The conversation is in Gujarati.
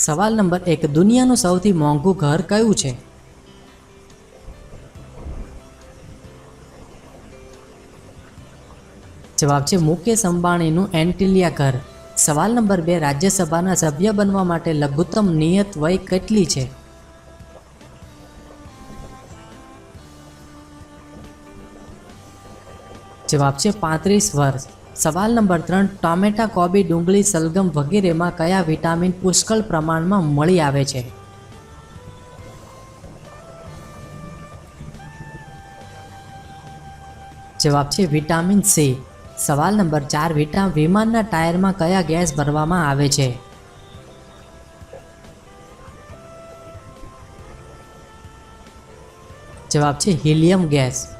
સવાલ નંબર 1, દુનિયાનું સૌથી મોંઘું ઘર કયું છે? જવાબ છે મુકેશ અંબાણીનું એન્ટિલિયા ઘર. સવાલ નંબર 2, રાજ્યસભાના સભ્ય બનવા માટે લઘુત્તમ નિયત વય કેટલી છે? જવાબ છે 35 વર્ષ. સવાલ નંબર 3, ટામેટા, કોબી, ડુંગળી, સલગમ વગેરેમાં કયા વિટામિન પુષ્કળ પ્રમાણમાં મળી આવે છે? જવાબ છે વિટામિન સી. સવાલ નંબર 4, વિમાનના ટાયરમાં કયા ગેસ ભરવામાં આવે છે? જવાબ છે હિલિયમ ગેસ.